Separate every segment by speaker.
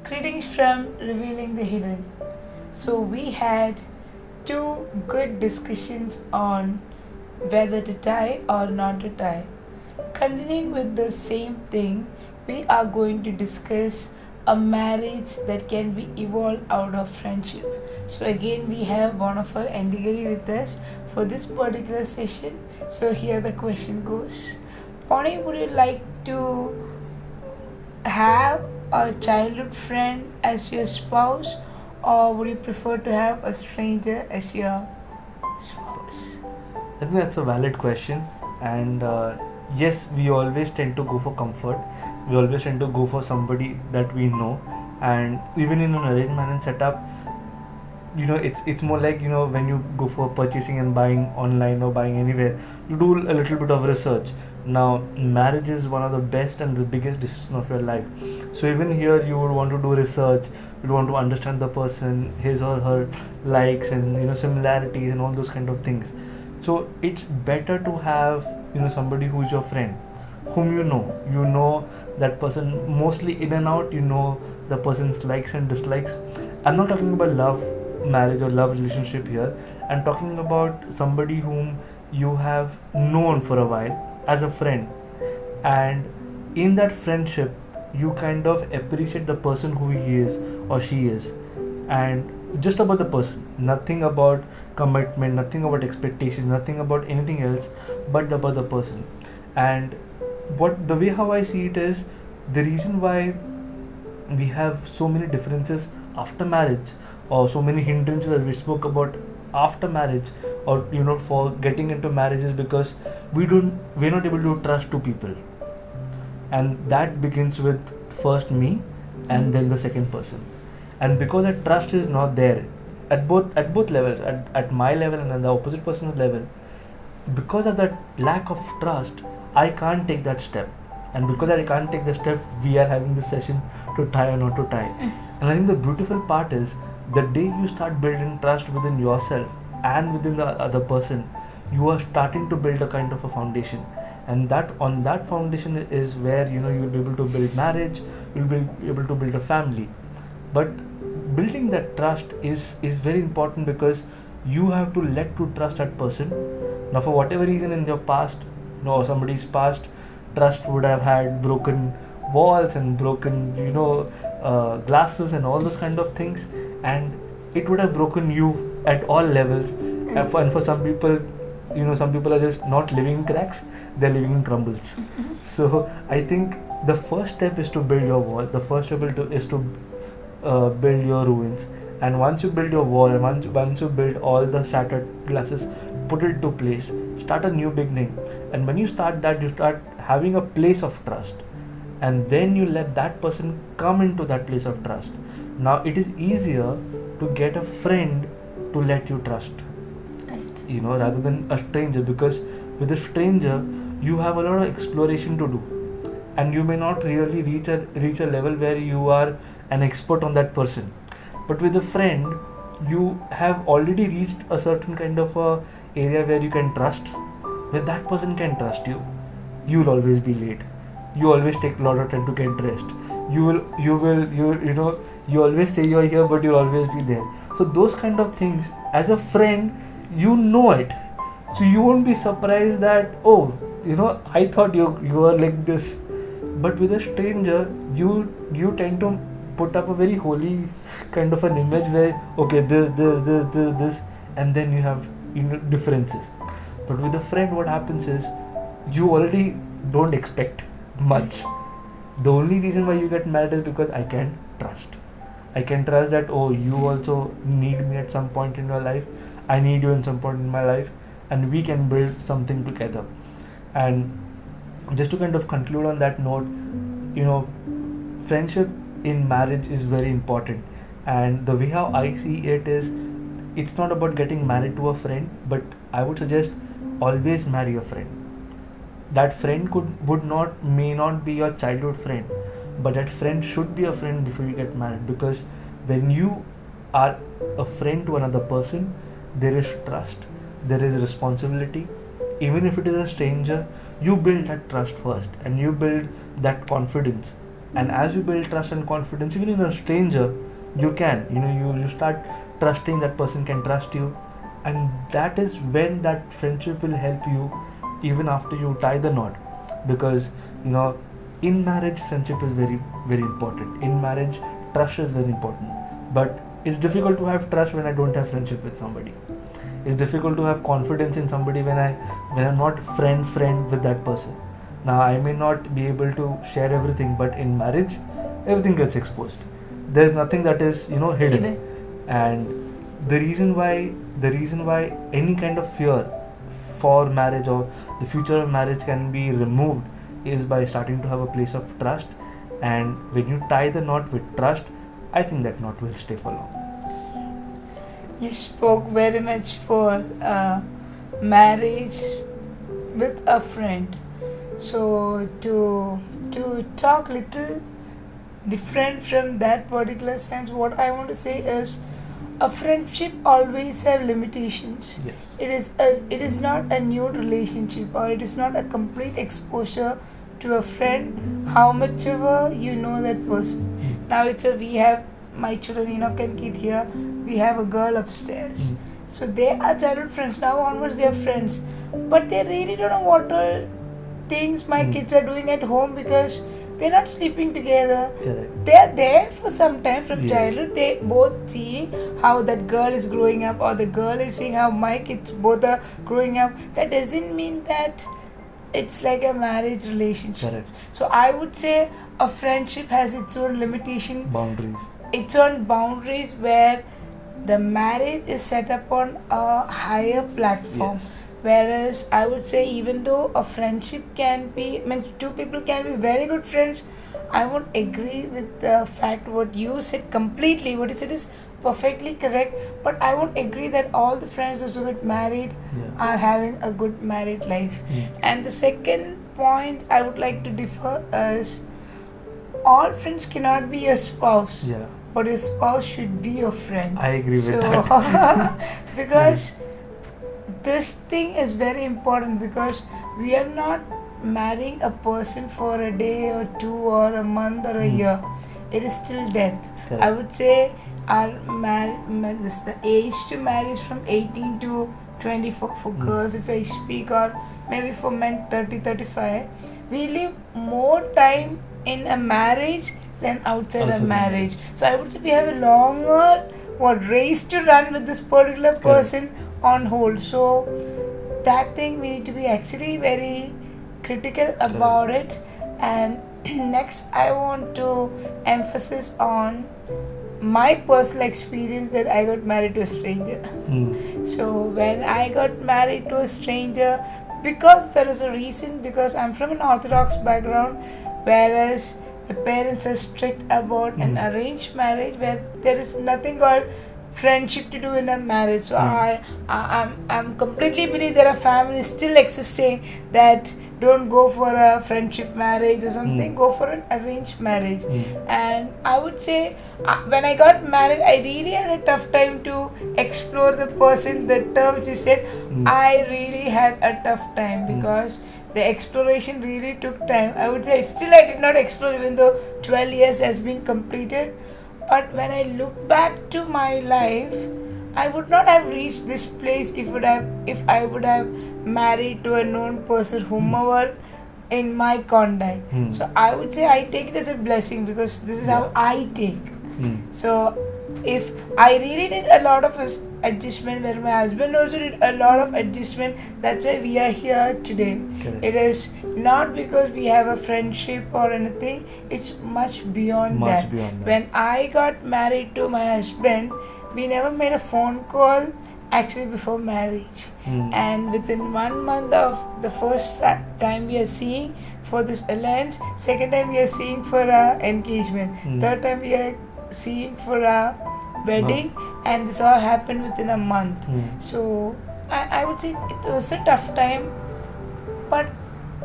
Speaker 1: Greetings from Revealing the Hidden. So, we had two good discussions on whether to tie or not to tie. Continuing with the same thing, we are going to discuss a marriage that can be evolved out of friendship. So, again, we have one of our Andigari with us for this particular session. So, here the question goes Pony, would you like to have a childhood friend as your spouse, or would you prefer to have a stranger as your spouse?
Speaker 2: I think that's a valid question, and yes, we always tend to go for comfort. We always tend to go for somebody that we know, and even in an arranged marriage setup, it's more like when you go for purchasing and buying online or buying anywhere, you do a little bit of research. Now, marriage is one of the best and the biggest decision of your life. So even here, you would want to do research. You want to understand the person, his or her likes and similarities and all those kind of things. So it's better to have somebody who is your friend, whom you know that person mostly in and out. You know the person's likes and dislikes. I'm not talking about love marriage or love relationship here. I'm talking about somebody whom you have known for a while as a friend, and in that friendship you kind of appreciate the person who he is or she is, and just about the person, nothing about commitment, nothing about expectations, nothing about anything else but about the person. And what the way how I see it is, the reason why we have so many differences after marriage, or so many hindrances that we spoke about after marriage, or for getting into marriage, is because we're not able to trust two people, and that begins with first me and then the second person. And because that trust is not there at both levels, at my level and at the opposite person's level, because of that lack of trust, I can't take that step. And because I can't take the step, we are having this session to tie or not to tie. And I think the beautiful part is, the day you start building trust within yourself and within the other person, you are starting to build a kind of a foundation. And that on that foundation is where you will be able to build marriage, you'll be able to build a family. But building that trust is very important, because you have to let to trust that person. Now, for whatever reason in your past, somebody's past, trust would have had broken walls and broken glasses and all those kind of things, and it would have broken you at all levels. And for some people, some people are just not living in cracks, they're living in crumbles. So I think the first step is to build your wall. The first step is to build your ruins. And once you build your wall, and once you build all the shattered glasses, put it to place, start a new beginning. And when you start that, you start having a place of trust, and then you let that person come into that place of trust. Now it is easier to get a friend to let you trust,
Speaker 1: Right.
Speaker 2: rather than a stranger, because with a stranger you have a lot of exploration to do, and you may not really reach a level where you are an expert on that person. But with a friend, you have already reached a certain kind of a area where you can trust, where that person can trust you. You'll always be late, you always take a lot of time to get dressed, you always say you're here, but you'll always be there. So those kind of things, as a friend, it, so you won't be surprised that, I thought you were like this. But with a stranger, you tend to put up a very holy kind of an image where, okay, this, and then you have differences. But with a friend, what happens is, you already don't expect much. The only reason why you get married is because I can trust. I can trust that, you also need me at some point in your life, I need you in some point in my life, and we can build something together. And just to kind of conclude on that note, friendship in marriage is very important. And the way how I see it is, it's not about getting married to a friend, but I would suggest always marry a friend. That friend may not be your childhood friend, but that friend should be a friend before you get married. Because when you are a friend to another person, there is trust, there is responsibility. Even if it is a stranger, you build that trust first, and you build that confidence And as you build trust and confidence, even in a stranger, you can, you start trusting that person can trust you, and that is when that friendship will help you even after you tie the knot. Because in marriage, friendship is very, very important. In marriage, trust is very important. But it's difficult to have trust when I don't have friendship with somebody. It's difficult to have confidence in somebody when I'm not friend with that person. Now I may not be able to share everything, but in marriage, everything gets exposed. There's nothing that is hidden. And the reason why any kind of fear for marriage or the future of marriage can be removed is by starting to have a place of trust. And when you tie the knot with trust, I think that knot will stay for long.
Speaker 1: You spoke very much for marriage with a friend. So to talk little different from that particular sense, what I want to say is a friendship always have limitations.
Speaker 2: Yes.
Speaker 1: It is not a new relationship, or it is not a complete exposure to a friend, how much ever you know that person. Now we have my children, Enoch and Keith here. We have a girl upstairs. So they are childhood friends. Now onwards they are friends. But they really don't know what all things my kids are doing at home, because they're not sleeping together.
Speaker 2: Correct.
Speaker 1: They're there for some time from
Speaker 2: Yes.
Speaker 1: childhood. They both see how that girl is growing up, or the girl is seeing how my kids both are growing up. That doesn't mean that it's like a marriage relationship.
Speaker 2: Correct.
Speaker 1: So I would say a friendship has its own limitation,
Speaker 2: Boundaries.
Speaker 1: its own boundaries, where the marriage is set up on a higher platform.
Speaker 2: Yes.
Speaker 1: Whereas I would say, even though a friendship means two people can be very good friends, I won't agree with the fact what you said completely. What you said is perfectly correct, but I won't agree that all the friends those who get married are having a good married life. And the second point I would like to differ is, all friends cannot be your spouse.
Speaker 2: Yeah.
Speaker 1: But your spouse should be your friend.
Speaker 2: I agree with that.
Speaker 1: Because this thing is very important, because we are not marrying a person for a day or two or a month or a year. It is till death.
Speaker 2: Correct.
Speaker 1: I would say the age to marry is from 18 to 24 for girls, if I speak, or maybe for men 30-35. We live more time in a marriage than outside a marriage. So I would say we have a longer race to run with this particular person on hold. So that thing we need to be actually very critical about it. And next I want to emphasize on my personal experience that I got married to a stranger. So when I got married to a stranger, because there is a reason, because I'm from an Orthodox background, whereas the parents are strict about an arranged marriage where there is nothing called friendship to do in a marriage. So I'm completely believe there are families still existing that don't go for a friendship marriage or something, go for an arranged marriage. And I would say when I got married, I really had a tough time to explore the person. The terms you said, I really had a tough time, because the exploration really took time. I would say still I did not explore, even though 12 years has been completed. But when I look back to my life, I would not have reached this place if I would have married to a known person, whomever in my contact. So I would say I take it as a blessing, because this is how I take. So if I really did a lot of adjustment, where my husband also did a lot of adjustment, that's why we are here today.
Speaker 2: Correct.
Speaker 1: It is not because we have a friendship or anything, it's much beyond that. When I got married to my husband, we never made a phone call actually before marriage. And within 1 month of the first time we are seeing for this alliance, second time we are seeing for our engagement, third time we are seeing for our wedding, and this all happened within a month. So I would say it was a tough time, but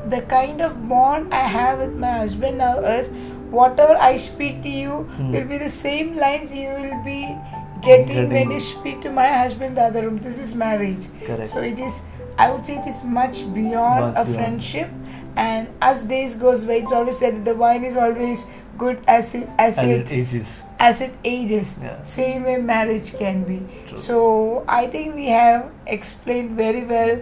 Speaker 1: the kind of bond I have with my husband now is, whatever I speak to you will be the same lines you will be getting when you speak to my husband in the other room. This is marriage.
Speaker 2: Correct.
Speaker 1: So it is, I would say it is much beyond friendship. And as days goes by, it's always said that the wine is always good as it
Speaker 2: ages.
Speaker 1: as it ages.
Speaker 2: Yeah.
Speaker 1: Same way marriage can be.
Speaker 2: True.
Speaker 1: So I think we have explained very well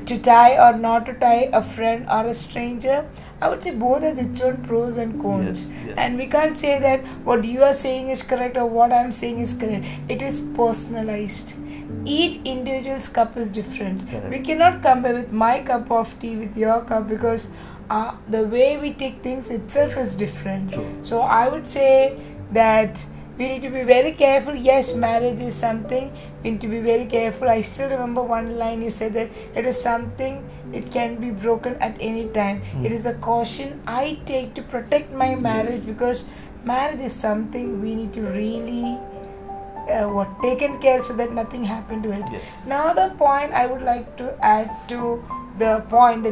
Speaker 1: to tie or not to tie a friend or a stranger. I would say both has its own pros and cons.
Speaker 2: Yes, yes.
Speaker 1: And we can't say that what you are saying is correct or what I'm saying is correct. It is personalized. Each individual's cup is different.
Speaker 2: Correct.
Speaker 1: We cannot compare with my cup of tea with your cup because the way we take things itself is different.
Speaker 2: True.
Speaker 1: So I would say that we need to be very careful. Yes, marriage is something we need to be very careful. I still remember one line you said that it is something, it can be broken at any time. It is a caution I take to protect my marriage, because marriage is something we need to really taken care so that nothing happened to it.
Speaker 2: Yes.
Speaker 1: Now the point I would like to add to the point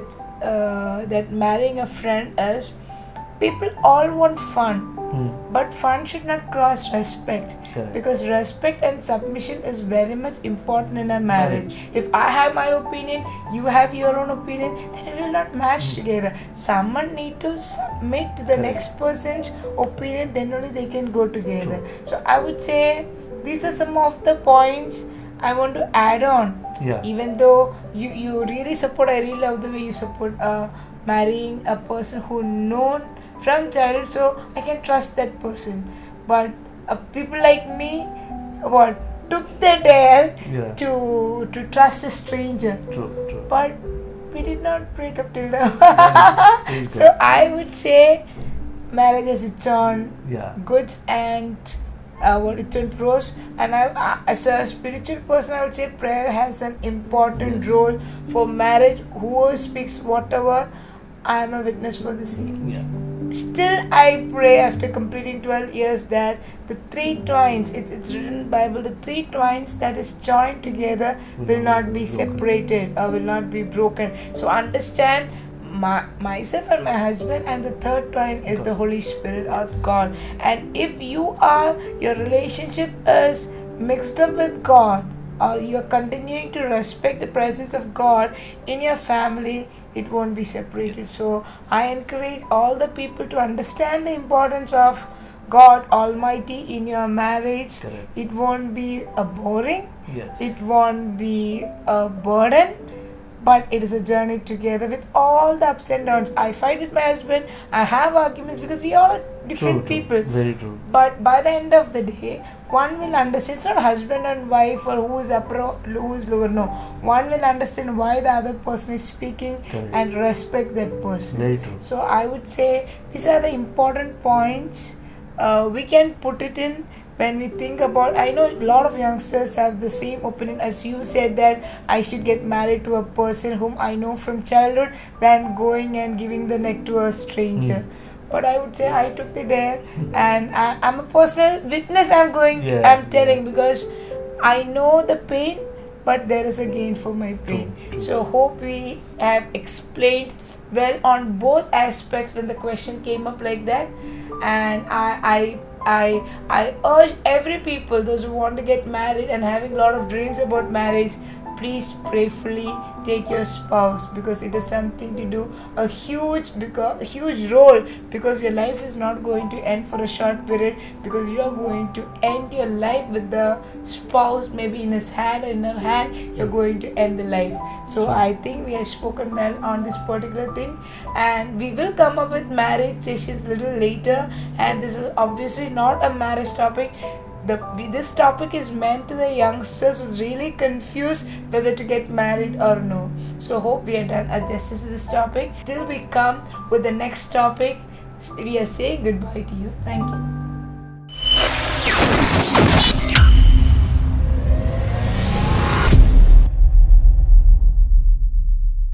Speaker 1: that marrying a friend is, people all want fun, but fun should not cross respect.
Speaker 2: Correct.
Speaker 1: Because respect and submission is very much important in a marriage. If I have my opinion, you have your own opinion, then it will not match together. Someone need to submit to the
Speaker 2: Correct.
Speaker 1: next person's opinion, then only they can go together.
Speaker 2: True.
Speaker 1: So I would say these are some of the points I want to add on.
Speaker 2: Yeah.
Speaker 1: Even though you really support, I really love the way you support marrying a person who known from childhood, so I can trust that person. But people like me, took the dare
Speaker 2: Yeah.
Speaker 1: to trust a stranger.
Speaker 2: True.
Speaker 1: But we did not break up till now.
Speaker 2: It's
Speaker 1: So
Speaker 2: good.
Speaker 1: I would say marriage has its own
Speaker 2: Yeah.
Speaker 1: goods and its own pros. And I, as a spiritual person, I would say prayer has an important
Speaker 2: Yes.
Speaker 1: role for marriage. Whoever speaks whatever, I am a witness for the same.
Speaker 2: Yeah.
Speaker 1: Still, I pray after completing 12 years that the three twines, it's written in the Bible, the three twines that is joined together will not be separated or will not be broken. So understand, myself and my husband, and the third twine is the Holy Spirit of God. And if your relationship is mixed up with God, or you are continuing to respect the presence of God in your family, it won't be separated. So I encourage all the people to understand the importance of God Almighty in your marriage.
Speaker 2: Correct.
Speaker 1: It won't be a boring,
Speaker 2: Yes.
Speaker 1: it won't be a burden, but it is a journey together with all the ups and downs. I fight with my husband, I have arguments, because we all are different
Speaker 2: True.
Speaker 1: people.
Speaker 2: Very true.
Speaker 1: But by the end of the day, one will understand. It's not husband and wife or who is upper or who is lower. No, one will understand why the other person is speaking.
Speaker 2: Correct.
Speaker 1: And respect that person.
Speaker 2: Very true.
Speaker 1: So I would say these are the important points. We can put it in when we think about. I know a lot of youngsters have the same opinion as you said, that I should get married to a person whom I know from childhood than going and giving the neck to a stranger. But I would say I took the dare, and I'm a personal witness. I'm telling, because I know the pain, but there is a gain for my pain.
Speaker 2: True.
Speaker 1: So hope we have explained well on both aspects when the question came up like that. And I urge every people, those who want to get married and having a lot of dreams about marriage, please prayerfully take your spouse, because it is something to do a huge role, because your life is not going to end for a short period, because you are going to end your life with the spouse, maybe in his hand or in her hand. You're going to end the life. So I think we have spoken well on this particular thing, and we will come up with marriage sessions a little later. And this is obviously not a marriage topic. This topic is meant to the youngsters who's really confused whether to get married or no. So hope we have done a justice to this topic. Till we come with the next topic, we are saying goodbye to you. Thank you.